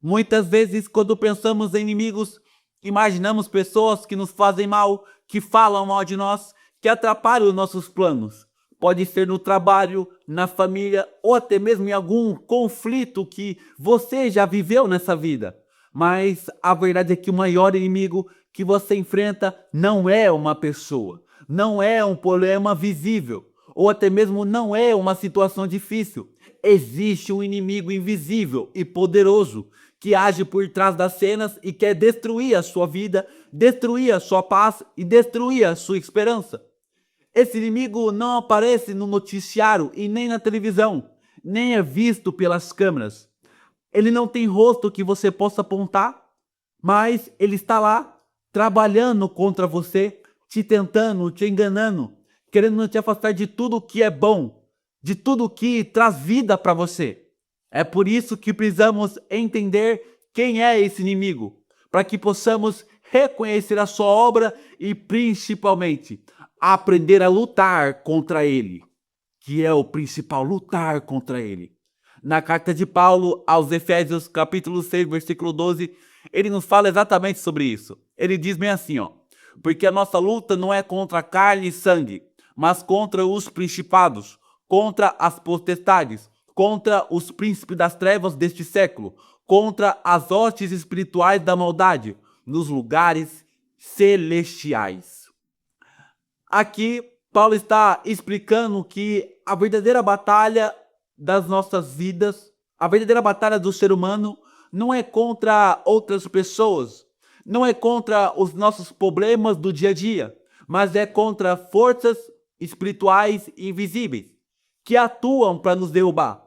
Muitas vezes, quando pensamos em inimigos, imaginamos pessoas que nos fazem mal, que falam mal de nós, que atrapalham os nossos planos. Pode ser no trabalho, na família ou até mesmo em algum conflito que você já viveu nessa vida. Mas a verdade é que o maior inimigo que você enfrenta não é uma pessoa, não é um problema visível, ou até mesmo não é uma situação difícil. Existe um inimigo invisível e poderoso que age por trás das cenas e quer destruir a sua vida, destruir a sua paz e destruir a sua esperança. Esse inimigo não aparece no noticiário e nem na televisão, nem é visto pelas câmeras. Ele não tem rosto que você possa apontar, mas ele está lá, trabalhando contra você, te tentando, te enganando, querendo te afastar de tudo que é bom, de tudo que traz vida para você. É por isso que precisamos entender quem é esse inimigo, para que possamos reconhecer a sua obra e, principalmente, aprender a lutar contra ele, que é o principal, lutar contra ele. Na carta de Paulo aos Efésios, capítulo 6, versículo 12, ele nos fala exatamente sobre isso. Ele diz bem assim, porque a nossa luta não é contra carne e sangue, mas contra os principados, contra as potestades, contra os príncipes das trevas deste século, contra as hostes espirituais da maldade nos lugares celestiais. Aqui, Paulo está explicando que a verdadeira batalha das nossas vidas, a verdadeira batalha do ser humano, não é contra outras pessoas, não é contra os nossos problemas do dia a dia, mas é contra forças espirituais invisíveis que atuam para nos derrubar.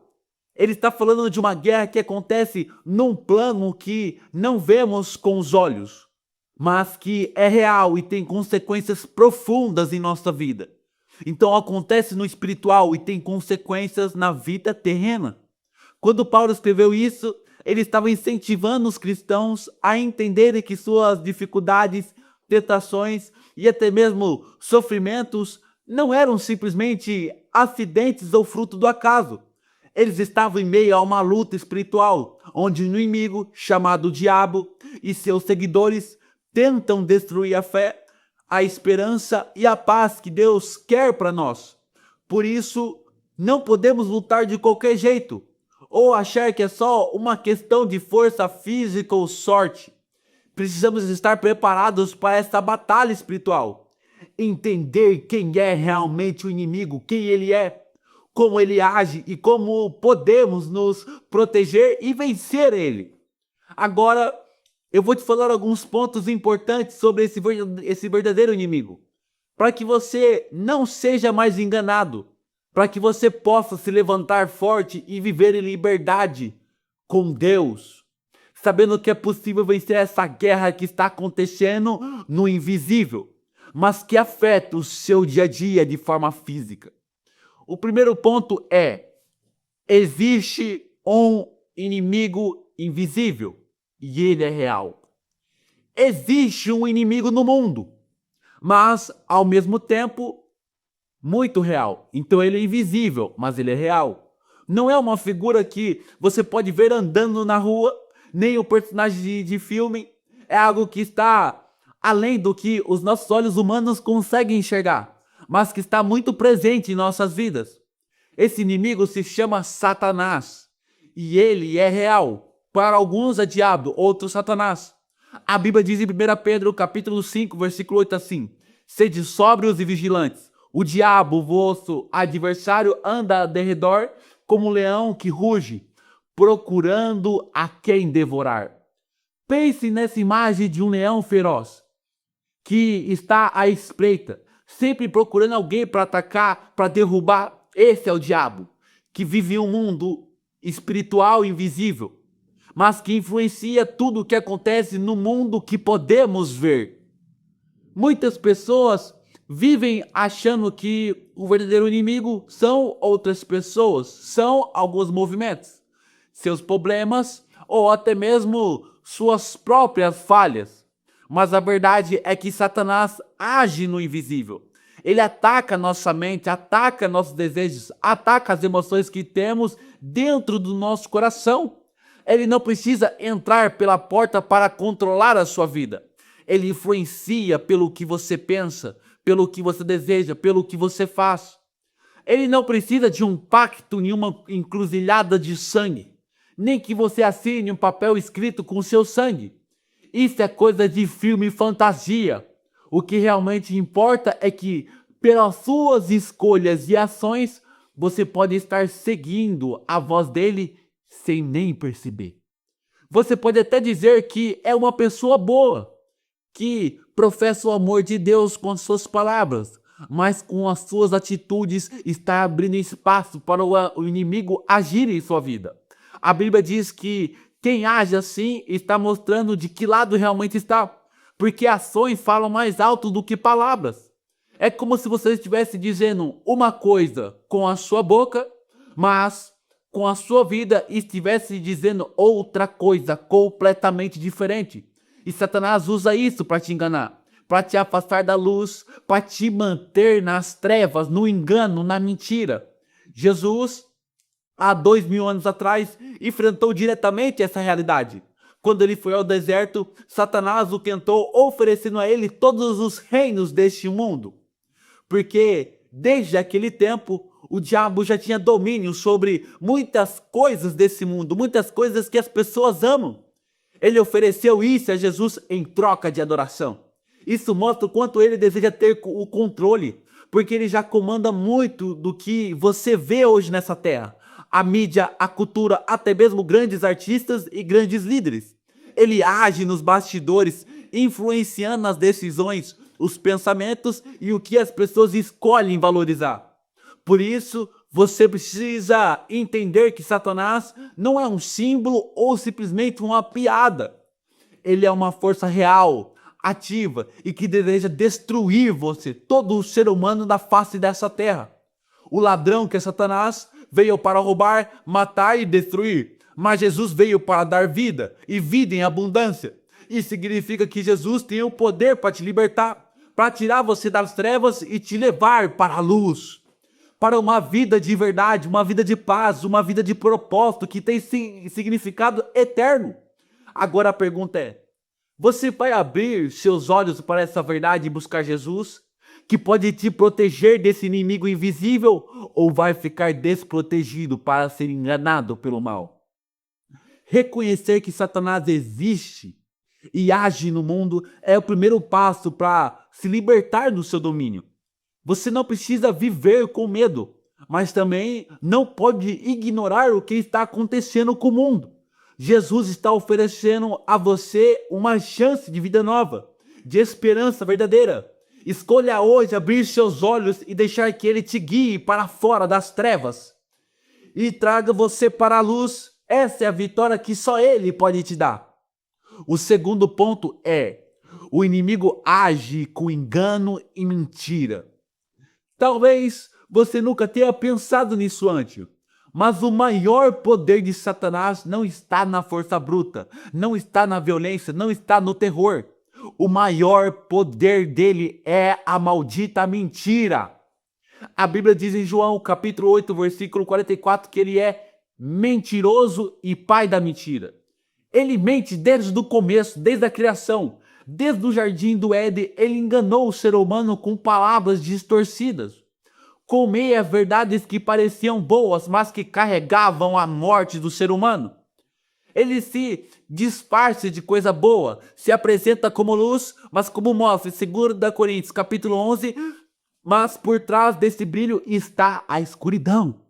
Ele está falando de uma guerra que acontece num plano que não vemos com os olhos, mas que é real e tem consequências profundas em nossa vida. Então acontece no espiritual e tem consequências na vida terrena. Quando Paulo escreveu isso, ele estava incentivando os cristãos a entenderem que suas dificuldades, tentações e até mesmo sofrimentos não eram simplesmente acidentes ou fruto do acaso. Eles estavam em meio a uma luta espiritual, onde o inimigo, chamado Diabo, e seus seguidores tentam destruir a fé, a esperança e a paz que Deus quer para nós. Por isso, não podemos lutar de qualquer jeito, ou achar que é só uma questão de força física ou sorte. Precisamos estar preparados para essa batalha espiritual. Entender quem é realmente o inimigo, quem ele é, como ele age e como podemos nos proteger e vencer ele. Agora, eu vou te falar alguns pontos importantes sobre esse verdadeiro inimigo, para que você não seja mais enganado, para que você possa se levantar forte e viver em liberdade com Deus, sabendo que é possível vencer essa guerra que está acontecendo no invisível, mas que afeta o seu dia a dia de forma física. O primeiro ponto é: existe um inimigo invisível e ele é real. Existe um inimigo no mundo, mas ao mesmo tempo muito real. Então ele é invisível, mas ele é real. Não é uma figura que você pode ver andando na rua, nem o personagem de filme. É algo que está além do que os nossos olhos humanos conseguem enxergar, mas que está muito presente em nossas vidas. Esse inimigo se chama Satanás e ele é real. Para alguns é diabo, outros Satanás. A Bíblia diz em 1 Pedro capítulo 5, versículo 8 assim: sede sóbrios e vigilantes. O diabo, vosso adversário, anda ao derredor como um leão que ruge, procurando a quem devorar. Pense nessa imagem de um leão feroz que está à espreita, sempre procurando alguém para atacar, para derrubar. Esse é o diabo, que vive em um mundo espiritual invisível, mas que influencia tudo o que acontece no mundo que podemos ver. Muitas pessoas vivem achando que o verdadeiro inimigo são outras pessoas, são alguns movimentos, seus problemas ou até mesmo suas próprias falhas. Mas a verdade é que Satanás age no invisível. Ele ataca nossa mente, ataca nossos desejos, ataca as emoções que temos dentro do nosso coração. Ele não precisa entrar pela porta para controlar a sua vida. Ele influencia pelo que você pensa, pelo que você deseja, pelo que você faz. Ele não precisa de um pacto em uma encruzilhada de sangue, nem que você assine um papel escrito com seu sangue. Isso é coisa de filme e fantasia. O que realmente importa é que, pelas suas escolhas e ações, você pode estar seguindo a voz dele sem nem perceber. Você pode até dizer que é uma pessoa boa, que professa o amor de Deus com suas palavras, mas com as suas atitudes está abrindo espaço para o inimigo agir em sua vida. A Bíblia diz que quem age assim está mostrando de que lado realmente está, porque ações falam mais alto do que palavras. É como se você estivesse dizendo uma coisa com a sua boca, mas com a sua vida estivesse dizendo outra coisa completamente diferente. E Satanás usa isso para te enganar, para te afastar da luz, para te manter nas trevas, no engano, na mentira. Jesus, há 2000 anos atrás, enfrentou diretamente essa realidade. Quando ele foi ao deserto, Satanás o tentou, oferecendo a ele todos os reinos deste mundo. Porque desde aquele tempo, o diabo já tinha domínio sobre muitas coisas desse mundo, muitas coisas que as pessoas amam. Ele ofereceu isso a Jesus em troca de adoração. Isso mostra o quanto ele deseja ter o controle, porque ele já comanda muito do que você vê hoje nessa terra. A mídia, a cultura, até mesmo grandes artistas e grandes líderes. Ele age nos bastidores, influenciando as decisões, os pensamentos e o que as pessoas escolhem valorizar. Por isso, você precisa entender que Satanás não é um símbolo ou simplesmente uma piada. Ele é uma força real, ativa e que deseja destruir você, todo o ser humano da face dessa terra. O ladrão, que é Satanás, veio para roubar, matar e destruir. Mas Jesus veio para dar vida, e vida em abundância. Isso significa que Jesus tem o poder para te libertar, para tirar você das trevas e te levar para a luz. Para uma vida de verdade, uma vida de paz, uma vida de propósito que tem significado eterno. Agora a pergunta é: você vai abrir seus olhos para essa verdade e buscar Jesus, que pode te proteger desse inimigo invisível, ou vai ficar desprotegido para ser enganado pelo mal? Reconhecer que Satanás existe e age no mundo é o primeiro passo para se libertar do seu domínio. Você não precisa viver com medo, mas também não pode ignorar o que está acontecendo com o mundo. Jesus está oferecendo a você uma chance de vida nova, de esperança verdadeira. Escolha hoje abrir seus olhos e deixar que ele te guie para fora das trevas e traga você para a luz. Essa é a vitória que só ele pode te dar. O segundo ponto é: o inimigo age com engano e mentira. Talvez você nunca tenha pensado nisso antes, mas o maior poder de Satanás não está na força bruta, não está na violência, não está no terror. O maior poder dele é a maldita mentira. A Bíblia diz em João capítulo 8, versículo 44, que ele é mentiroso e pai da mentira. Ele mente desde o começo, desde a criação. Desde o jardim do Éden, ele enganou o ser humano com palavras distorcidas, com meias verdades que pareciam boas, mas que carregavam a morte do ser humano. Ele se disfarça de coisa boa, se apresenta como luz, mas como mostra em 2 Coríntios capítulo 11, mas por trás desse brilho está a escuridão.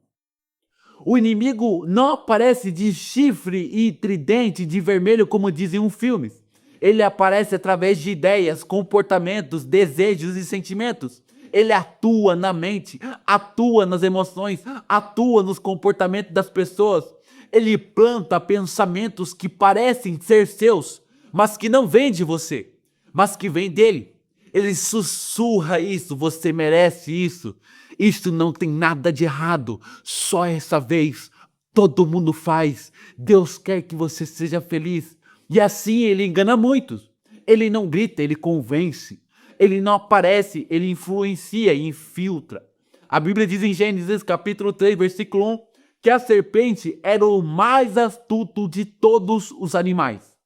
O inimigo não aparece de chifre e tridente de vermelho como dizem os filmes. Ele aparece através de ideias, comportamentos, desejos e sentimentos. Ele atua na mente, atua nas emoções, atua nos comportamentos das pessoas. Ele planta pensamentos que parecem ser seus, mas que não vêm de você, mas que vêm dele. Ele sussurra isso: você merece isso. Isto não tem nada de errado, só essa vez. Todo mundo faz. Deus quer que você seja feliz. E assim ele engana muitos. Ele não grita, ele convence. Ele não aparece, ele influencia e infiltra. A Bíblia diz em Gênesis capítulo 3, versículo 1, que a serpente era o mais astuto de todos os animais.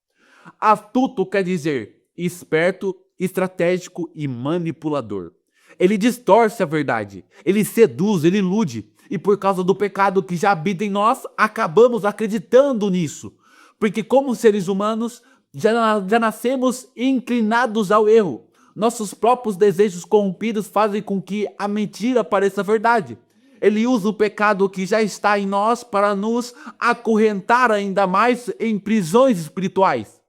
Astuto quer dizer esperto, estratégico e manipulador. Ele distorce a verdade, ele seduz, ele ilude. E por causa do pecado que já habita em nós, acabamos acreditando nisso. Porque como seres humanos, já nascemos inclinados ao erro. Nossos próprios desejos corrompidos fazem com que a mentira pareça verdade. Ele usa o pecado que já está em nós para nos acorrentar ainda mais em prisões espirituais.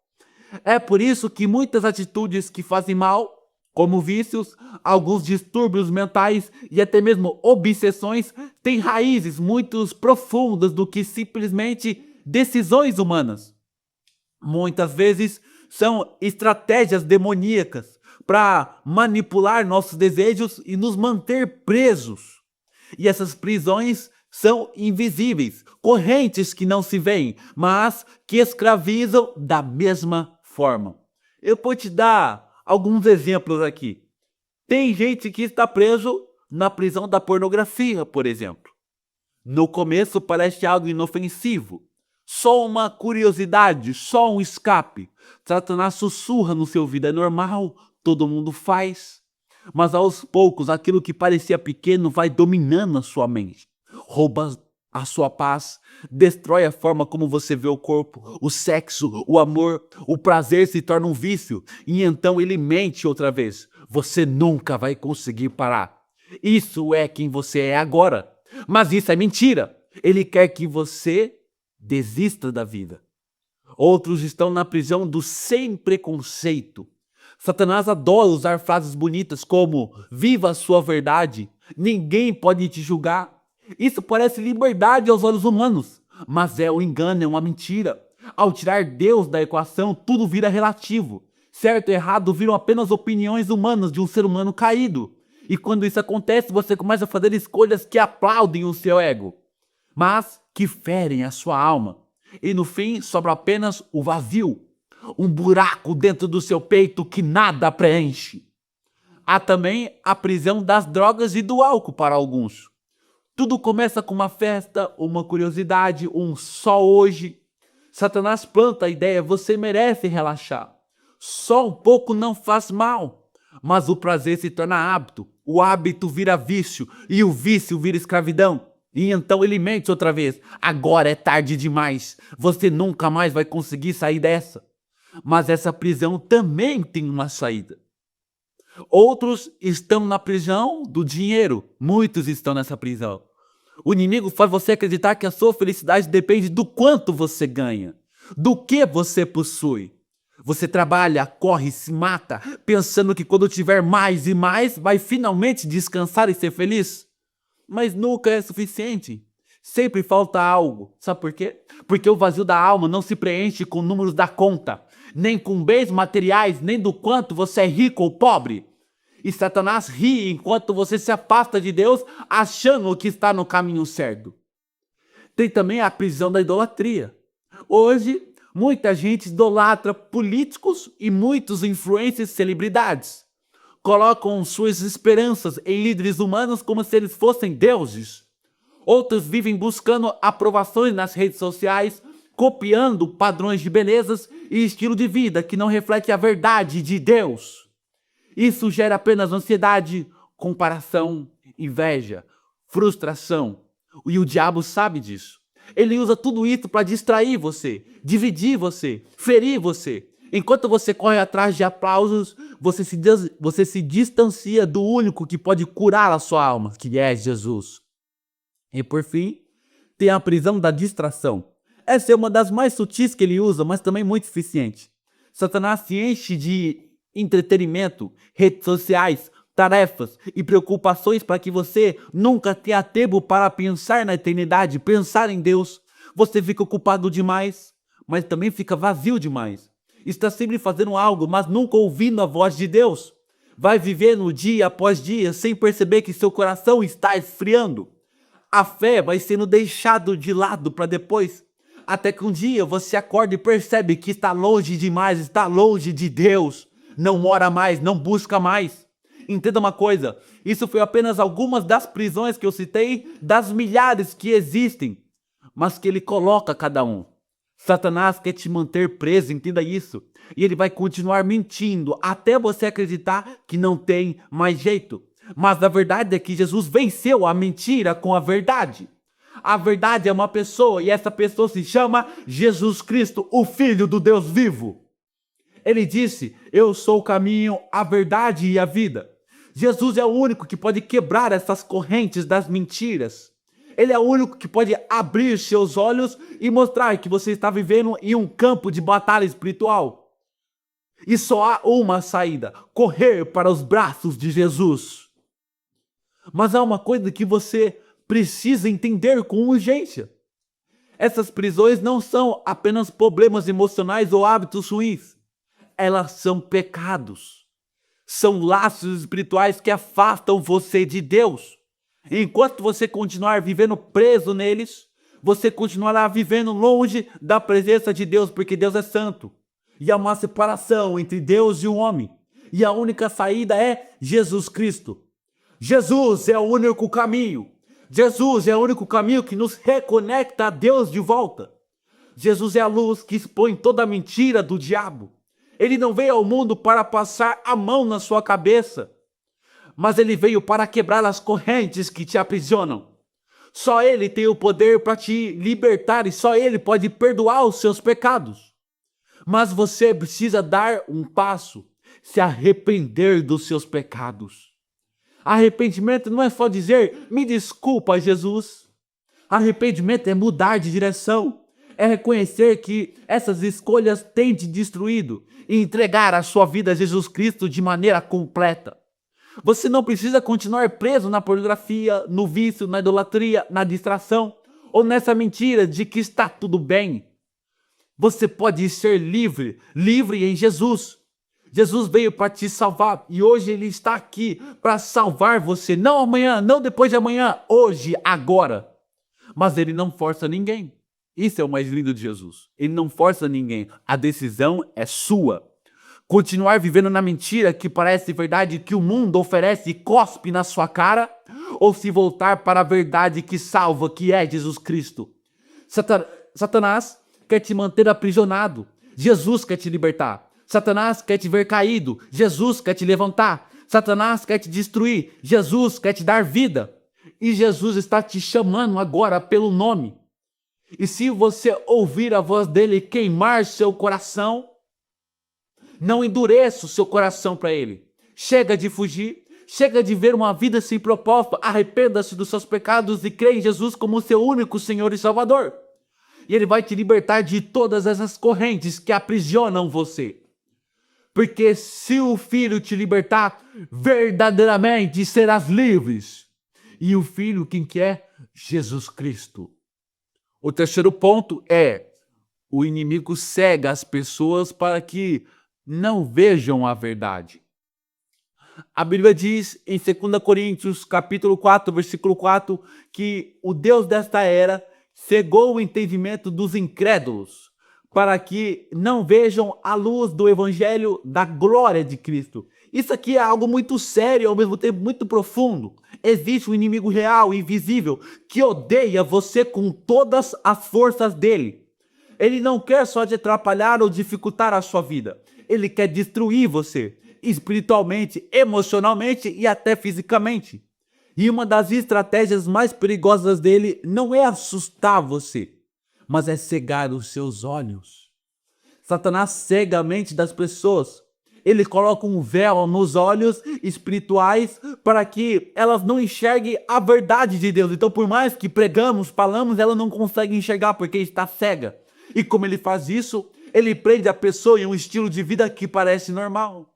É por isso que muitas atitudes que fazem mal, como vícios, alguns distúrbios mentais e até mesmo obsessões, têm raízes muito profundas do que simplesmente decisões humanas. Muitas vezes são estratégias demoníacas para manipular nossos desejos e nos manter presos. E essas prisões são invisíveis, correntes que não se veem, mas que escravizam da mesma forma. Eu vou te dar alguns exemplos aqui. Tem gente que está preso na prisão da pornografia, por exemplo. No começo parece algo inofensivo, só uma curiosidade, só um escape. Satanás sussurra no seu ouvido, é normal, todo mundo faz. Mas aos poucos, aquilo que parecia pequeno vai dominando a sua mente. Rouba a sua paz, destrói a forma como você vê o corpo, o sexo, o amor, o prazer se torna um vício. E então ele mente outra vez. Você nunca vai conseguir parar. Isso é quem você é agora. Mas isso é mentira. Ele quer que você desista da vida. Outros estão na prisão do sem preconceito. Satanás adora usar frases bonitas como viva a sua verdade, ninguém pode te julgar. Isso parece liberdade aos olhos humanos, mas é um engano, é uma mentira. Ao tirar Deus da equação, tudo vira relativo. Certo e errado viram apenas opiniões humanas de um ser humano caído. E quando isso acontece, você começa a fazer escolhas que aplaudem o seu ego, mas que ferem a sua alma. E no fim, sobra apenas o vazio. Um buraco dentro do seu peito que nada preenche. Há também a prisão das drogas e do álcool para alguns. Tudo começa com uma festa, uma curiosidade, um só hoje. Satanás planta a ideia, você merece relaxar. Só um pouco não faz mal. Mas o prazer se torna hábito, o hábito vira vício e o vício vira escravidão. E então ele mente outra vez, agora é tarde demais, você nunca mais vai conseguir sair dessa. Mas essa prisão também tem uma saída. Outros estão na prisão do dinheiro. Muitos estão nessa prisão. O inimigo faz você acreditar que a sua felicidade depende do quanto você ganha, do que você possui. Você trabalha, corre, se mata, pensando que quando tiver mais e mais, vai finalmente descansar e ser feliz. Mas nunca é suficiente. Sempre falta algo. Sabe por quê? Porque o vazio da alma não se preenche com números da conta, nem com bens materiais, nem do quanto você é rico ou pobre. E Satanás ri enquanto você se afasta de Deus, achando que está no caminho certo. Tem também a prisão da idolatria. Hoje, muita gente idolatra políticos e muitos influencers e celebridades. Colocam suas esperanças em líderes humanos como se eles fossem deuses. Outros vivem buscando aprovações nas redes sociais, copiando padrões de belezas e estilo de vida que não reflete a verdade de Deus. Isso gera apenas ansiedade, comparação, inveja, frustração. E o diabo sabe disso. Ele usa tudo isso para distrair você, dividir você, ferir você. Enquanto você corre atrás de aplausos, você se distancia do único que pode curar a sua alma, que é Jesus. E por fim, tem a prisão da distração. Essa é uma das mais sutis que ele usa, mas também muito eficiente. Satanás se enche de entretenimento, redes sociais, tarefas e preocupações para que você nunca tenha tempo para pensar na eternidade, pensar em Deus. Você fica ocupado demais, mas também fica vazio demais. Está sempre fazendo algo, mas nunca ouvindo a voz de Deus. Vai vivendo dia após dia sem perceber que seu coração está esfriando. A fé vai sendo deixado de lado para depois, até que um dia você acorda e percebe que está longe demais, está longe de Deus. Não ora mais, não busca mais. Entenda uma coisa, isso foi apenas algumas das prisões que eu citei, das milhares que existem. mas que ele coloca cada um. Satanás quer te manter preso, entenda isso. E ele vai continuar mentindo até você acreditar que não tem mais jeito. Mas a verdade é que Jesus venceu a mentira com a verdade. A verdade é uma pessoa e essa pessoa se chama Jesus Cristo, o Filho do Deus vivo. Ele disse: eu sou o caminho, a verdade e a vida. Jesus é o único que pode quebrar essas correntes das mentiras. Ele é o único que pode abrir seus olhos e mostrar que você está vivendo em um campo de batalha espiritual. E só há uma saída: correr para os braços de Jesus. Mas há uma coisa que você precisa entender com urgência. Essas prisões não são apenas problemas emocionais ou hábitos ruins. Elas são pecados. São laços espirituais que afastam você de Deus. Enquanto você continuar vivendo preso neles, você continuará vivendo longe da presença de Deus, porque Deus é santo. E há uma separação entre Deus e o homem. E a única saída é Jesus Cristo. Jesus é o único caminho. Jesus é o único caminho que nos reconecta a Deus de volta. Jesus é a luz que expõe toda a mentira do diabo. Ele não veio ao mundo para passar a mão na sua cabeça, mas ele veio para quebrar as correntes que te aprisionam. Só ele tem o poder para te libertar e só ele pode perdoar os seus pecados. Mas você precisa dar um passo, se arrepender dos seus pecados. Arrependimento não é só dizer, me desculpa, Jesus. Arrependimento é mudar de direção. É reconhecer que essas escolhas têm te destruído e entregar a sua vida a Jesus Cristo de maneira completa. Você não precisa continuar preso na pornografia, no vício, na idolatria, na distração ou nessa mentira de que está tudo bem. Você pode ser livre, livre em Jesus. Jesus veio para te salvar e hoje ele está aqui para salvar você. Não amanhã, não depois de amanhã, hoje, agora. Mas ele não força ninguém. Isso é o mais lindo de Jesus. Ele não força ninguém. A decisão é sua. Continuar vivendo na mentira que parece verdade que o mundo oferece e cospe na sua cara, ou se voltar para a verdade que salva, que é Jesus Cristo. Satanás quer te manter aprisionado. Jesus quer te libertar. Satanás quer te ver caído. Jesus quer te levantar. Satanás quer te destruir. Jesus quer te dar vida. E Jesus está te chamando agora pelo nome. E se você ouvir a voz dele queimar seu coração, não endureça o seu coração para ele. Chega de fugir. Chega de ver uma vida sem propósito. Arrependa-se dos seus pecados e crê em Jesus como seu único Senhor e Salvador. E ele vai te libertar de todas essas correntes que aprisionam você. Porque se o Filho te libertar, verdadeiramente serás livres. E o Filho, quem que é? Jesus Cristo. O terceiro ponto é: o inimigo cega as pessoas para que não vejam a verdade. A Bíblia diz em 2 Coríntios, capítulo 4, versículo 4, que o Deus desta era cegou o entendimento dos incrédulos, para que não vejam a luz do evangelho da glória de Cristo. Isso aqui é algo muito sério e ao mesmo tempo muito profundo. Existe um inimigo real, invisível, que odeia você com todas as forças dele. Ele não quer só te atrapalhar ou dificultar a sua vida. Ele quer destruir você, espiritualmente, emocionalmente e até fisicamente. E uma das estratégias mais perigosas dele não é assustar você, mas é cegar os seus olhos. Satanás cega a mente das pessoas. Ele coloca um véu nos olhos espirituais para que elas não enxerguem a verdade de Deus. Então, por mais que pregamos, falamos, ela não consegue enxergar porque está cega. E como ele faz isso, ele prende a pessoa em um estilo de vida que parece normal.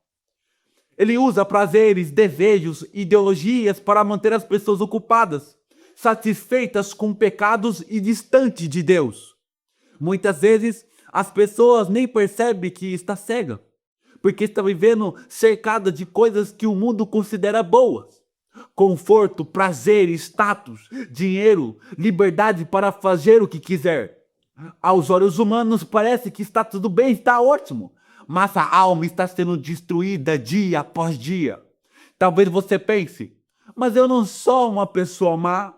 Ele usa prazeres, desejos, ideologias para manter as pessoas ocupadas, satisfeitas com pecados e distantes de Deus. Muitas vezes as pessoas nem percebem que está cega, porque está vivendo cercada de coisas que o mundo considera boas. Conforto, prazer, status, dinheiro, liberdade para fazer o que quiser. Aos olhos humanos parece que está tudo bem, está ótimo, mas a alma está sendo destruída dia após dia. Talvez você pense, mas eu não sou uma pessoa má,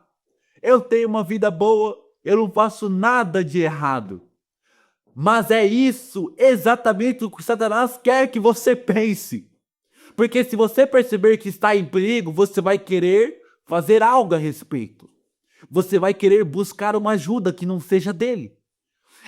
eu tenho uma vida boa, eu não faço nada de errado. Mas é isso exatamente o que Satanás quer que você pense. Porque se você perceber que está em perigo, você vai querer fazer algo a respeito. Você vai querer buscar uma ajuda que não seja dele.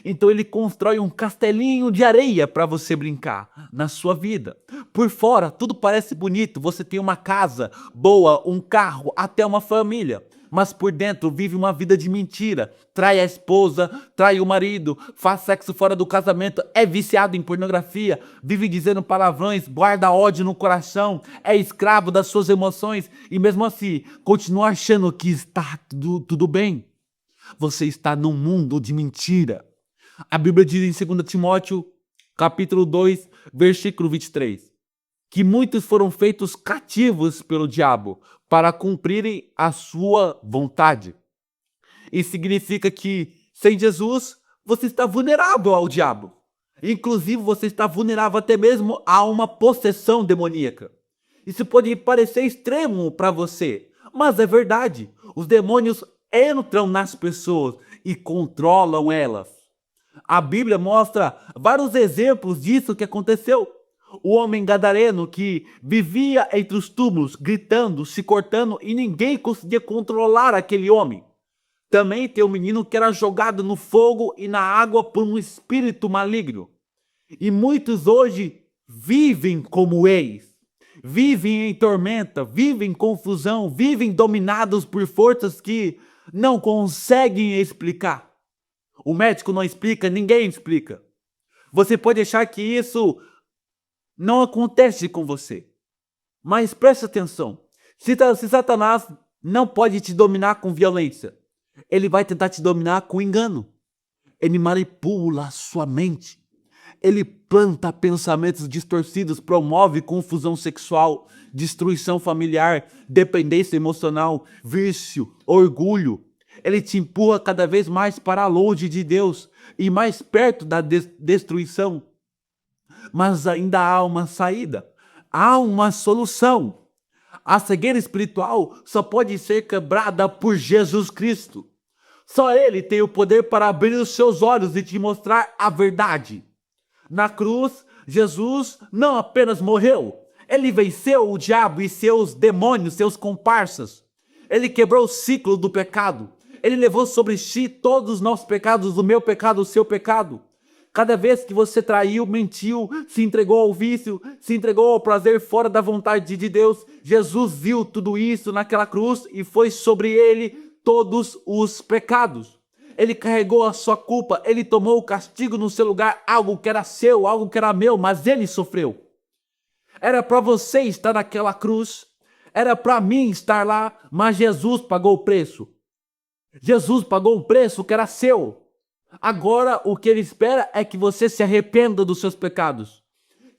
Então ele constrói um castelinho de areia para você brincar na sua vida. Por fora, tudo parece bonito. Você tem uma casa boa, um carro, até uma família. Mas por dentro vive uma vida de mentira. Trai a esposa, trai o marido, faz sexo fora do casamento, é viciado em pornografia, vive dizendo palavrões, guarda ódio no coração, é escravo das suas emoções e mesmo assim continua achando que está tudo bem. Você está num mundo de mentira. A Bíblia diz em 2 Timóteo, capítulo 2, versículo 23, que muitos foram feitos cativos pelo diabo para cumprirem a sua vontade. Isso significa que, sem Jesus, você está vulnerável ao diabo. Inclusive, você está vulnerável até mesmo a uma possessão demoníaca. Isso pode parecer extremo para você, mas é verdade. Os demônios entram nas pessoas e controlam elas. A Bíblia mostra vários exemplos disso que aconteceu. O homem gadareno que vivia entre os túmulos, gritando, se cortando e ninguém conseguia controlar aquele homem. Também tem um menino que era jogado no fogo e na água por um espírito maligno. E muitos hoje vivem como eles. Vivem em tormenta, vivem em confusão, vivem dominados por forças que não conseguem explicar. O médico não explica, ninguém explica. Você pode achar que isso não acontece com você. Mas preste atenção. Se Satanás não pode te dominar com violência, ele vai tentar te dominar com engano. Ele manipula a sua mente. Ele planta pensamentos distorcidos, promove confusão sexual, destruição familiar, dependência emocional, vício, orgulho. Ele te empurra cada vez mais para longe de Deus e mais perto da destruição. Mas ainda há uma saída, há uma solução. A cegueira espiritual só pode ser quebrada por Jesus Cristo. Só Ele tem o poder para abrir os seus olhos e te mostrar a verdade. Na cruz, Jesus não apenas morreu, Ele venceu o diabo e seus demônios, seus comparsas. Ele quebrou o ciclo do pecado. Ele levou sobre si todos os nossos pecados, o meu pecado, o seu pecado. Cada vez que você traiu, mentiu, se entregou ao vício, se entregou ao prazer fora da vontade de Deus, Jesus viu tudo isso naquela cruz e foi sobre ele todos os pecados. Ele carregou a sua culpa, ele tomou o castigo no seu lugar, algo que era seu, algo que era meu, mas ele sofreu. Era para você estar naquela cruz, era para mim estar lá, mas Jesus pagou o preço. Jesus pagou um preço que era seu. Agora o que ele espera é que você se arrependa dos seus pecados.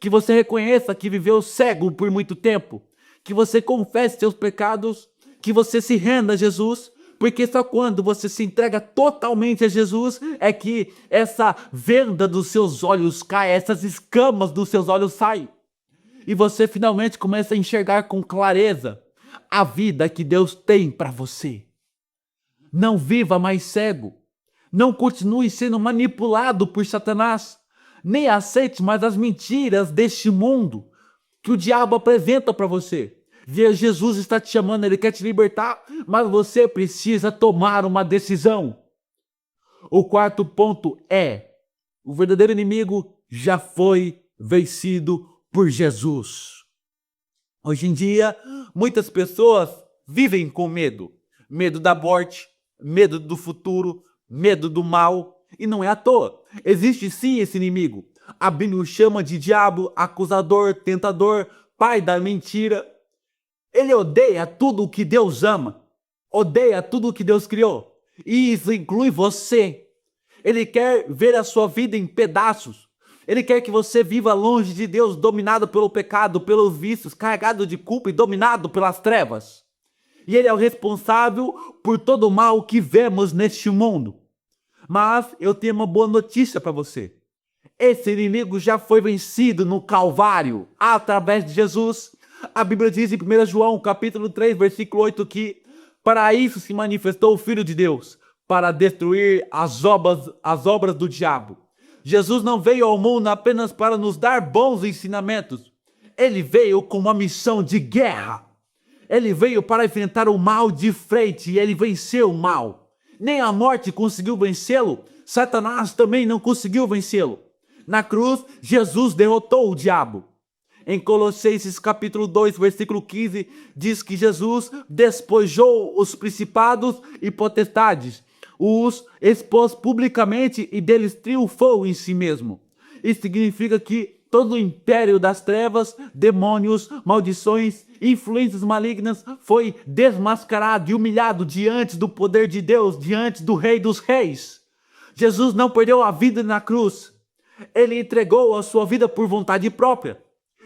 Que você reconheça que viveu cego por muito tempo. Que você confesse seus pecados. Que você se renda a Jesus. Porque só quando você se entrega totalmente a Jesus é que essa venda dos seus olhos cai, essas escamas dos seus olhos saem. E você finalmente começa a enxergar com clareza a vida que Deus tem para você. Não viva mais cego. Não continue sendo manipulado por Satanás. Nem aceite mais as mentiras deste mundo que o diabo apresenta para você. Jesus está te chamando, ele quer te libertar, mas você precisa tomar uma decisão. O quarto ponto é: o verdadeiro inimigo já foi vencido por Jesus. Hoje em dia, muitas pessoas vivem com medo. Medo da morte, medo do futuro, medo do mal. E não é à toa. Existe sim esse inimigo. A Bíblia o chama de diabo, acusador, tentador, pai da mentira. Ele odeia tudo o que Deus ama. Odeia tudo o que Deus criou. E isso inclui você. Ele quer ver a sua vida em pedaços. Ele quer que você viva longe de Deus, dominado pelo pecado, pelos vícios, carregado de culpa e dominado pelas trevas. E ele é o responsável por todo o mal que vemos neste mundo. Mas eu tenho uma boa notícia para você. Esse inimigo já foi vencido no Calvário, através de Jesus. A Bíblia diz em 1 João, capítulo 3, versículo 8, que para isso se manifestou o Filho de Deus, para destruir as obras do diabo. Jesus não veio ao mundo apenas para nos dar bons ensinamentos. Ele veio com uma missão de guerra. Ele veio para enfrentar o mal de frente e ele venceu o mal. Nem a morte conseguiu vencê-lo. Satanás também não conseguiu vencê-lo. Na cruz, Jesus derrotou o diabo. Em Colossenses capítulo 2, versículo 15, diz que Jesus despojou os principados e potestades, os expôs publicamente e deles triunfou em si mesmo. Isso significa que todo o império das trevas, demônios, maldições, influências malignas foi desmascarado e humilhado diante do poder de Deus, diante do Rei dos Reis. Jesus não perdeu a vida na cruz. Ele entregou a sua vida por vontade própria.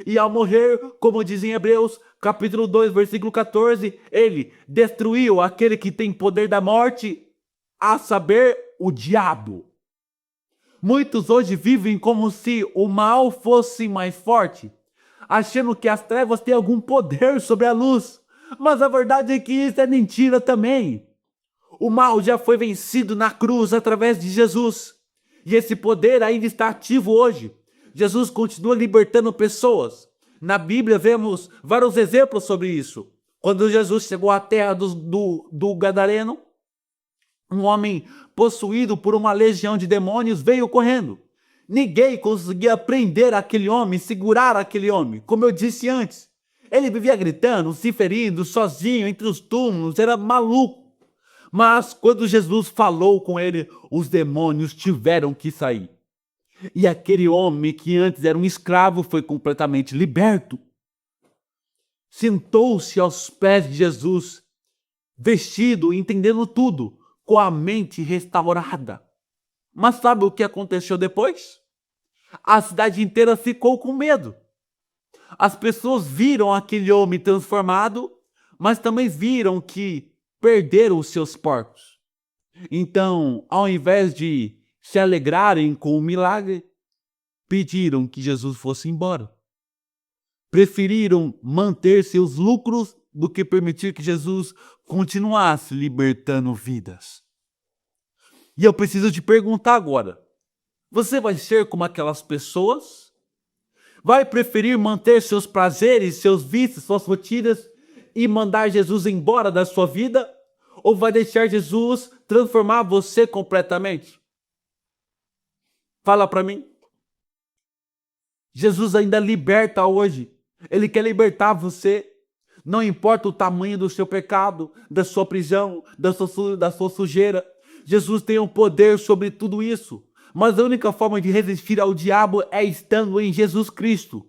E ao morrer, como diz em Hebreus, capítulo 2, versículo 14, ele destruiu aquele que tem poder da morte, a saber, o diabo. Muitos hoje vivem como se o mal fosse mais forte, achando que as trevas têm algum poder sobre a luz. Mas a verdade é que isso é mentira também. O mal já foi vencido na cruz através de Jesus. E esse poder ainda está ativo hoje. Jesus continua libertando pessoas. Na Bíblia vemos vários exemplos sobre isso. Quando Jesus chegou à terra do Gadareno, um homem possuído por uma legião de demônios veio correndo. Ninguém conseguia prender aquele homem, segurar aquele homem. Como eu disse antes, ele vivia gritando, se ferindo, sozinho, entre os túmulos, era maluco. Mas quando Jesus falou com ele, os demônios tiveram que sair. E aquele homem que antes era um escravo foi completamente liberto. Sentou-se aos pés de Jesus, vestido, entendendo tudo, com a mente restaurada. Mas sabe o que aconteceu depois? A cidade inteira ficou com medo. As pessoas viram aquele homem transformado, mas também viram que perderam os seus porcos. Então, ao invés de se alegrarem com o milagre, pediram que Jesus fosse embora. Preferiram manter seus lucros do que permitir que Jesus continuasse libertando vidas. E eu preciso te perguntar agora, você vai ser como aquelas pessoas? Vai preferir manter seus prazeres, seus vícios, suas rotinas e mandar Jesus embora da sua vida? Ou vai deixar Jesus transformar você completamente? Fala para mim. Jesus ainda liberta hoje. Ele quer libertar você. Não importa o tamanho do seu pecado, da sua prisão, da sua sujeira. Jesus tem um poder sobre tudo isso. Mas a única forma de resistir ao diabo é estando em Jesus Cristo.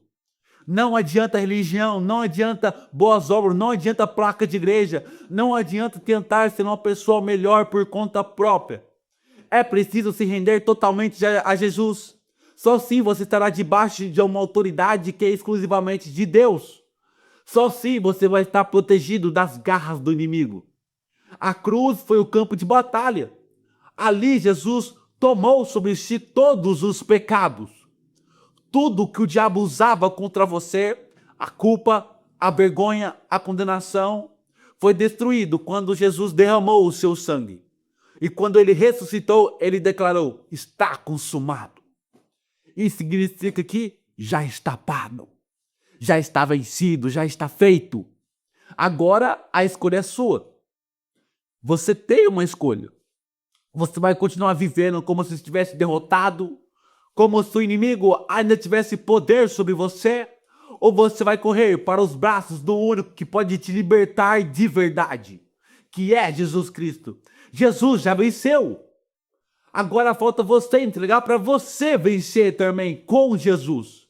Não adianta religião, não adianta boas obras, não adianta placa de igreja, não adianta tentar ser uma pessoa melhor por conta própria. É preciso se render totalmente a Jesus. Só assim você estará debaixo de uma autoridade que é exclusivamente de Deus. Só assim você vai estar protegido das garras do inimigo. A cruz foi o campo de batalha. Ali Jesus tomou sobre si todos os pecados. Tudo que o diabo usava contra você, a culpa, a vergonha, a condenação, foi destruído quando Jesus derramou o seu sangue. E quando ele ressuscitou, ele declarou: está consumado. Isso significa que já está pago, já está vencido, já está feito. Agora a escolha é sua. Você tem uma escolha. Você vai continuar vivendo como se estivesse derrotado, como se o inimigo ainda tivesse poder sobre você, ou você vai correr para os braços do único que pode te libertar de verdade, que é Jesus Cristo. Jesus já venceu. Agora falta você entregar para você vencer também com Jesus.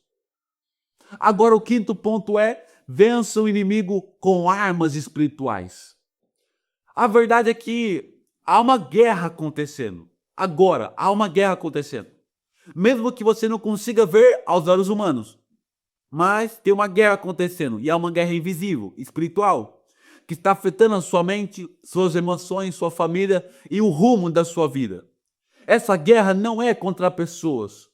Agora o quinto ponto é: vença o inimigo com armas espirituais. A verdade é que há uma guerra acontecendo. Agora, há uma guerra acontecendo. Mesmo que você não consiga ver aos olhos humanos. Mas tem uma guerra acontecendo. E é uma guerra invisível, espiritual, que está afetando a sua mente, suas emoções, sua família e o rumo da sua vida. Essa guerra não é contra pessoas.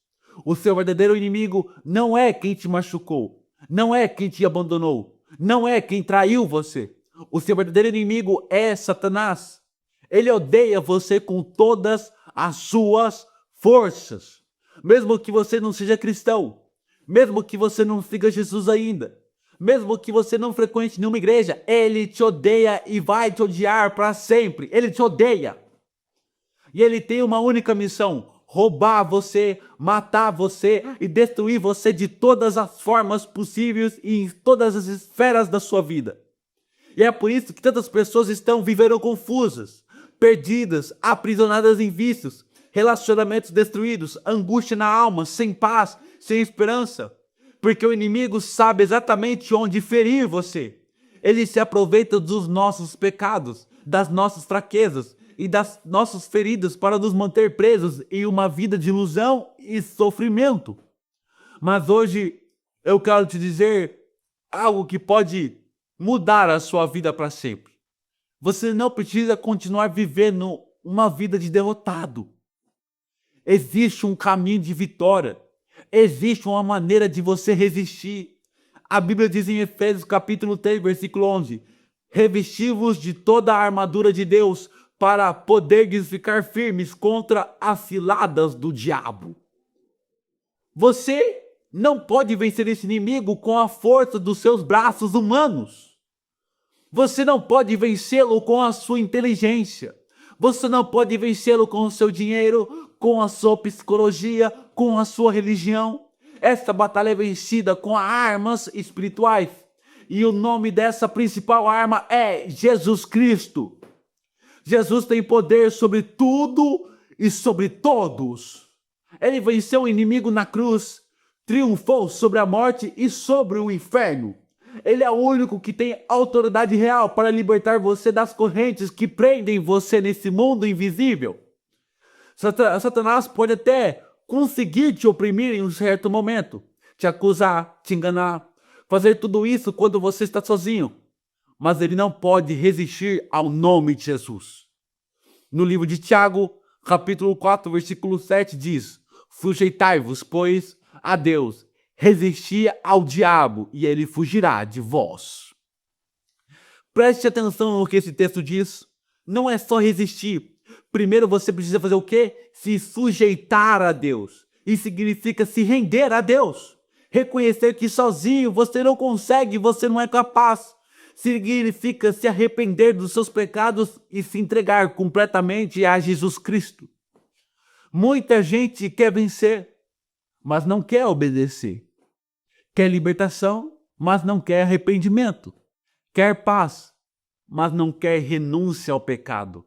O seu verdadeiro inimigo não é quem te machucou. Não é quem te abandonou. Não é quem traiu você. O seu verdadeiro inimigo é Satanás. Ele odeia você com todas as suas forças. Mesmo que você não seja cristão, mesmo que você não siga Jesus ainda, mesmo que você não frequente nenhuma igreja, ele te odeia e vai te odiar para sempre. Ele te odeia. E ele tem uma única missão: roubar você, matar você e destruir você de todas as formas possíveis e em todas as esferas da sua vida. E é por isso que tantas pessoas estão vivendo confusas, perdidas, aprisionadas em vícios, relacionamentos destruídos, angústia na alma, sem paz, sem esperança. Porque o inimigo sabe exatamente onde ferir você. Ele se aproveita dos nossos pecados, das nossas fraquezas e das nossas feridas para nos manter presos em uma vida de ilusão e sofrimento. Mas hoje eu quero te dizer algo que pode mudar a sua vida para sempre. Você não precisa continuar vivendo uma vida de derrotado. Existe um caminho de vitória. Existe uma maneira de você resistir. A Bíblia diz em Efésios capítulo 3, versículo 11: revesti-vos de toda a armadura de Deus para poderdes ficar firmes contra as ciladas do diabo. Você não pode vencer esse inimigo com a força dos seus braços humanos. Você não pode vencê-lo com a sua inteligência. Você não pode vencê-lo com o seu dinheiro, com a sua psicologia, com a sua religião. Essa batalha é vencida com armas espirituais. E o nome dessa principal arma é Jesus Cristo. Jesus tem poder sobre tudo e sobre todos. Ele venceu o inimigo na cruz, triunfou sobre a morte e sobre o inferno. Ele é o único que tem autoridade real para libertar você das correntes que prendem você nesse mundo invisível. Satanás pode até conseguir te oprimir em um certo momento, te acusar, te enganar, fazer tudo isso quando você está sozinho. Mas ele não pode resistir ao nome de Jesus. No livro de Tiago, capítulo 4, versículo 7 diz: sujeitai-vos, pois, a Deus, resisti ao diabo e ele fugirá de vós. Preste atenção no que esse texto diz. Não é só resistir. Primeiro você precisa fazer o quê? Se sujeitar a Deus. Isso significa se render a Deus. Reconhecer que sozinho você não consegue, você não é capaz. Significa se arrepender dos seus pecados e se entregar completamente a Jesus Cristo. Muita gente quer vencer, mas não quer obedecer. Quer libertação, mas não quer arrependimento. Quer paz, mas não quer renúncia ao pecado.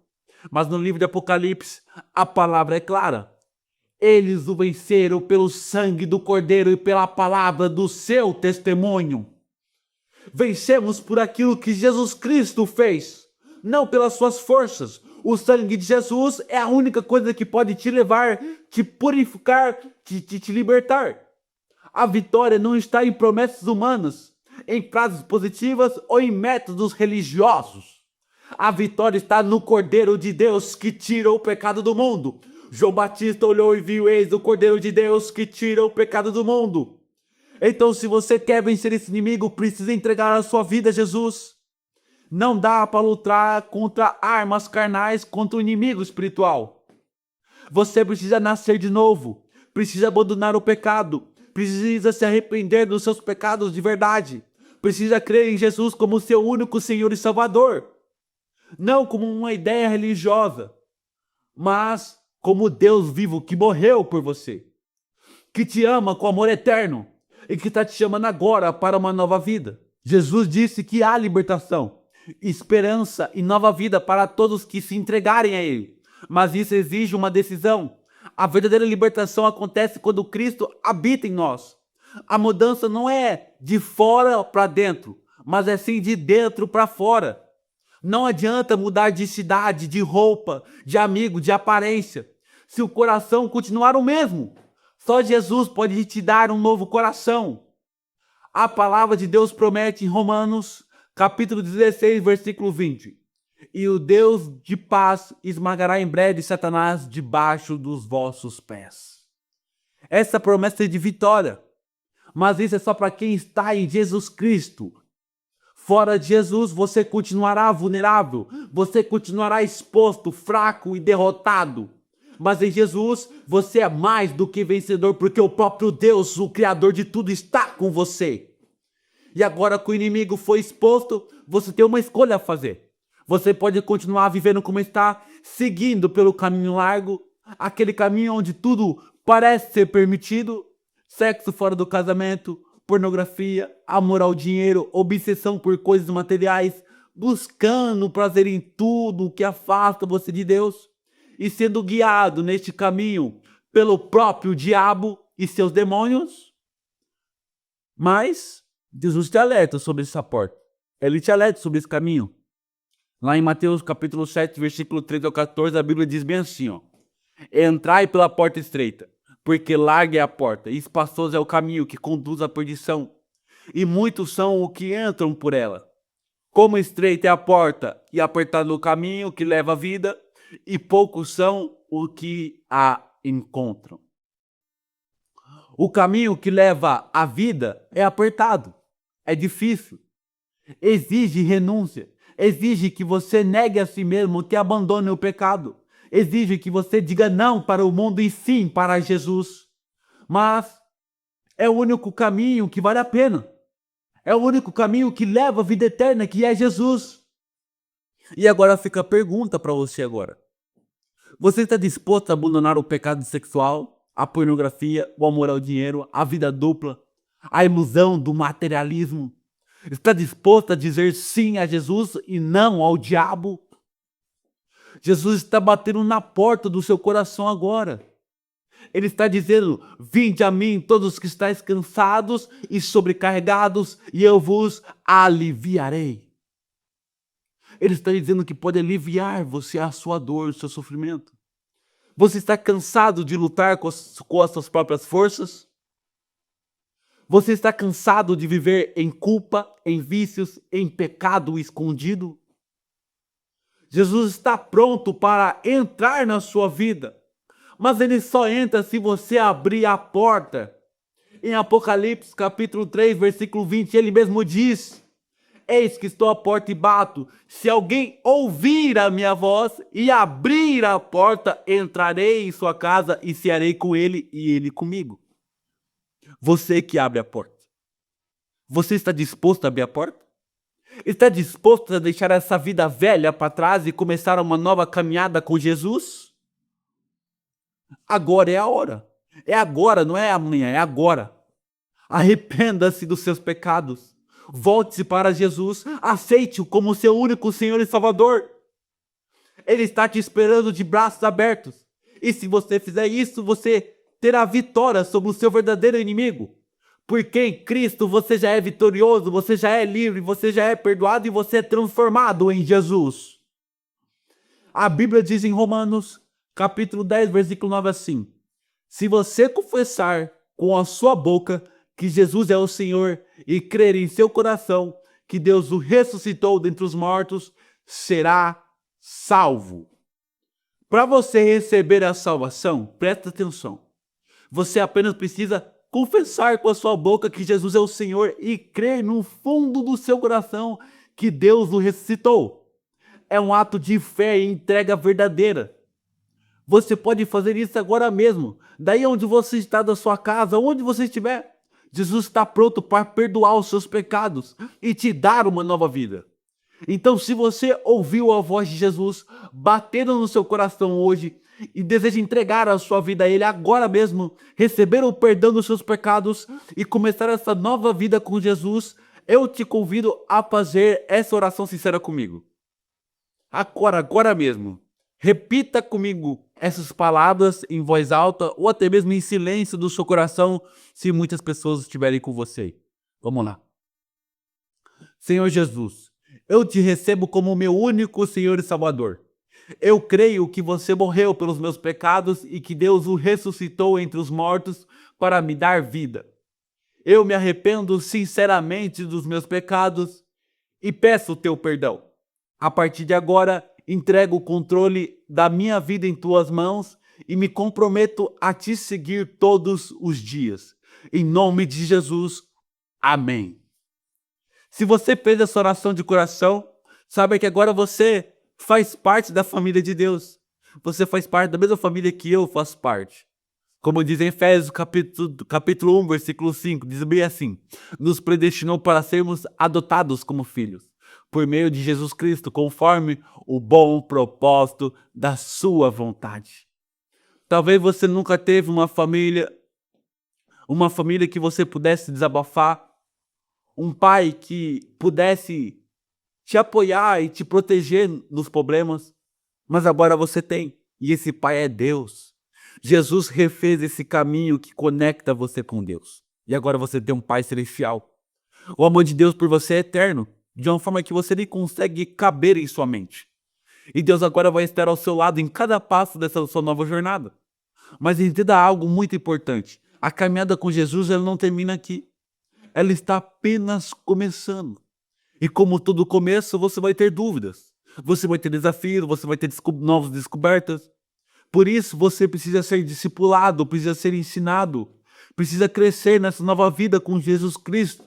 Mas no livro de Apocalipse, a palavra é clara. Eles o venceram pelo sangue do Cordeiro e pela palavra do seu testemunho. Vencemos por aquilo que Jesus Cristo fez, não pelas suas forças. O sangue de Jesus é a única coisa que pode te levar, te purificar, te libertar. A vitória não está em promessas humanas, em frases positivas ou em métodos religiosos. A vitória está no Cordeiro de Deus que tira o pecado do mundo. João Batista olhou e viu: eis o Cordeiro de Deus que tira o pecado do mundo. Então, se você quer vencer esse inimigo, precisa entregar a sua vida a Jesus. Não dá para lutar contra armas carnais, contra o inimigo espiritual. Você precisa nascer de novo, precisa abandonar o pecado, precisa se arrepender dos seus pecados de verdade, precisa crer em Jesus como seu único Senhor e Salvador. Não como uma ideia religiosa, mas como Deus vivo que morreu por você, que te ama com amor eterno e que está te chamando agora para uma nova vida. Jesus disse que há libertação, esperança e nova vida para todos que se entregarem a Ele. Mas isso exige uma decisão. A verdadeira libertação acontece quando Cristo habita em nós. A mudança não é de fora para dentro, mas é sim de dentro para fora. Não adianta mudar de cidade, de roupa, de amigo, de aparência, se o coração continuar o mesmo. Só Jesus pode te dar um novo coração. A palavra de Deus promete em Romanos, capítulo 16, versículo 20. E o Deus de paz esmagará em breve Satanás debaixo dos vossos pés. Essa promessa é de vitória. Mas isso é só para quem está em Jesus Cristo. Fora de Jesus, você continuará vulnerável, você continuará exposto, fraco e derrotado. Mas em Jesus, você é mais do que vencedor, porque o próprio Deus, o Criador de tudo, está com você. E agora que o inimigo foi exposto, você tem uma escolha a fazer. Você pode continuar vivendo como está, seguindo pelo caminho largo, aquele caminho onde tudo parece ser permitido, sexo fora do casamento, pornografia, amor ao dinheiro, obsessão por coisas materiais, buscando prazer em tudo que afasta você de Deus e sendo guiado neste caminho pelo próprio diabo e seus demônios. Mas Jesus te alerta sobre essa porta. Ele te alerta sobre esse caminho. Lá em Mateus capítulo 7, versículo 13 ao 14, a Bíblia diz bem assim, ó. Entrai pela porta estreita, porque larga é a porta, e espaçoso é o caminho que conduz à perdição, e muitos são os que entram por ela. Como estreita é a porta, e apertado o caminho que leva à vida, e poucos são os que a encontram. O caminho que leva à vida é apertado, é difícil, exige renúncia, exige que você negue a si mesmo, que abandone o pecado. Exige que você diga não para o mundo e sim para Jesus. Mas é o único caminho que vale a pena. É o único caminho que leva à vida eterna, que é Jesus. E agora fica a pergunta para você agora. Você está disposto a abandonar o pecado sexual, a pornografia, o amor ao dinheiro, a vida dupla, a ilusão do materialismo? Está disposto a dizer sim a Jesus e não ao diabo? Jesus está batendo na porta do seu coração agora. Ele está dizendo: vinde a mim todos os que estáis cansados e sobrecarregados, e eu vos aliviarei. Ele está dizendo que pode aliviar você a sua dor, o seu sofrimento. Você está cansado de lutar com as suas próprias forças? Você está cansado de viver em culpa, em vícios, em pecado escondido? Jesus está pronto para entrar na sua vida, mas ele só entra se você abrir a porta. Em Apocalipse capítulo 3, versículo 20, ele mesmo diz: eis que estou à porta e bato, se alguém ouvir a minha voz e abrir a porta, entrarei em sua casa e cearei com ele e ele comigo. Você que abre a porta. Você está disposto a abrir a porta? Está disposto a deixar essa vida velha para trás e começar uma nova caminhada com Jesus? Agora é a hora. É agora, não é amanhã, é agora. Arrependa-se dos seus pecados. Volte-se para Jesus. Aceite-o como seu único Senhor e Salvador. Ele está te esperando de braços abertos. E se você fizer isso, você terá vitória sobre o seu verdadeiro inimigo. Porque em Cristo você já é vitorioso, você já é livre, você já é perdoado e você é transformado em Jesus. A Bíblia diz em Romanos, capítulo 10, versículo 9 assim: se você confessar com a sua boca que Jesus é o Senhor e crer em seu coração que Deus o ressuscitou dentre os mortos, será salvo. Para você receber a salvação, presta atenção. Você apenas precisa confessar com a sua boca que Jesus é o Senhor e crer no fundo do seu coração que Deus o ressuscitou. É um ato de fé e entrega verdadeira. Você pode fazer isso agora mesmo. Daí onde você está da sua casa, onde você estiver, Jesus está pronto para perdoar os seus pecados e te dar uma nova vida. Então, se você ouviu a voz de Jesus batendo no seu coração hoje e deseja entregar a sua vida a Ele agora mesmo, receber o perdão dos seus pecados e começar essa nova vida com Jesus, eu te convido a fazer essa oração sincera comigo. Agora mesmo. Repita comigo essas palavras em voz alta ou até mesmo em silêncio do seu coração, se muitas pessoas estiverem com você. Vamos lá. Senhor Jesus, eu te recebo como meu único Senhor e Salvador. Eu creio que você morreu pelos meus pecados e que Deus o ressuscitou entre os mortos para me dar vida. Eu me arrependo sinceramente dos meus pecados e peço o teu perdão. A partir de agora, entrego o controle da minha vida em tuas mãos e me comprometo a te seguir todos os dias. Em nome de Jesus, amém. Se você fez essa oração de coração, saiba que agora você faz parte da família de Deus. Você faz parte da mesma família que eu faço parte. Como diz em Efésios capítulo 1, versículo 5, diz bem assim: nos predestinou para sermos adotados como filhos, por meio de Jesus Cristo, conforme o bom propósito da sua vontade. Talvez você nunca teve uma família que você pudesse desabafar, um pai que pudesse te apoiar e te proteger nos problemas, mas agora você tem, e esse pai é Deus. Jesus refez esse caminho que conecta você com Deus. E agora você tem um pai celestial. O amor de Deus por você é eterno, de uma forma que você nem consegue caber em sua mente. E Deus agora vai estar ao seu lado em cada passo dessa sua nova jornada. Mas entenda algo muito importante. A caminhada com Jesus ela não termina aqui. Ela está apenas começando. E como todo começo, você vai ter dúvidas. Você vai ter desafios, você vai ter novas descobertas. Por isso, você precisa ser discipulado, precisa ser ensinado, precisa crescer nessa nova vida com Jesus Cristo.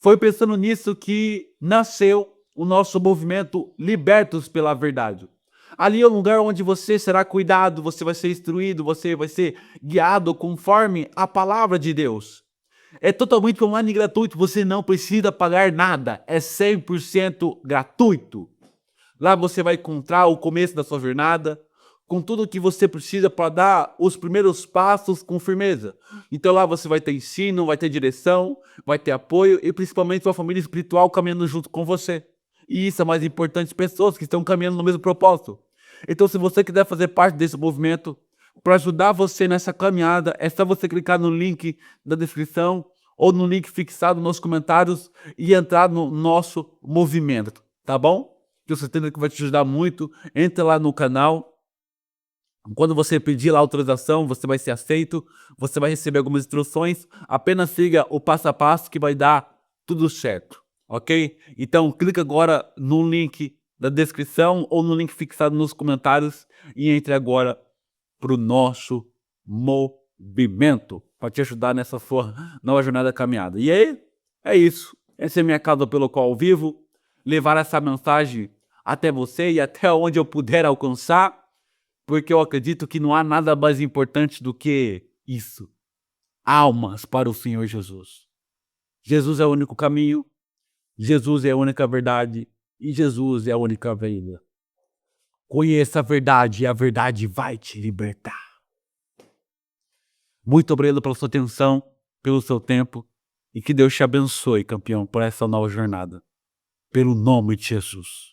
Foi pensando nisso que nasceu o nosso movimento Libertos pela Verdade. Ali é um lugar onde você será cuidado, você vai ser instruído, você vai ser guiado conforme a palavra de Deus. É totalmente online e gratuito, você não precisa pagar nada, é 100% gratuito. Lá você vai encontrar o começo da sua jornada, com tudo o que você precisa para dar os primeiros passos com firmeza. Então lá você vai ter ensino, vai ter direção, vai ter apoio e principalmente uma família espiritual caminhando junto com você. E isso é mais importante, pessoas que estão caminhando no mesmo propósito. Então se você quiser fazer parte desse movimento, para ajudar você nessa caminhada, é só você clicar no link da descrição ou no link fixado nos comentários e entrar no nosso movimento, tá bom? Tenho certeza que vai te ajudar muito. Entra lá no canal. Quando você pedir lá a autorização, você vai ser aceito, você vai receber algumas instruções, apenas siga o passo a passo que vai dar tudo certo, ok? Então clica agora no link da descrição ou no link fixado nos comentários e entre agora para o nosso movimento, para te ajudar nessa sua nova jornada caminhada. E aí, é isso. Essa é a minha causa pelo qual eu vivo, levar essa mensagem até você e até onde eu puder alcançar, porque eu acredito que não há nada mais importante do que isso. Almas para o Senhor Jesus. Jesus é o único caminho, Jesus é a única verdade e Jesus é a única vida. Conheça a verdade e a verdade vai te libertar. Muito obrigado pela sua atenção, pelo seu tempo e que Deus te abençoe, campeão, por essa nova jornada. Pelo nome de Jesus.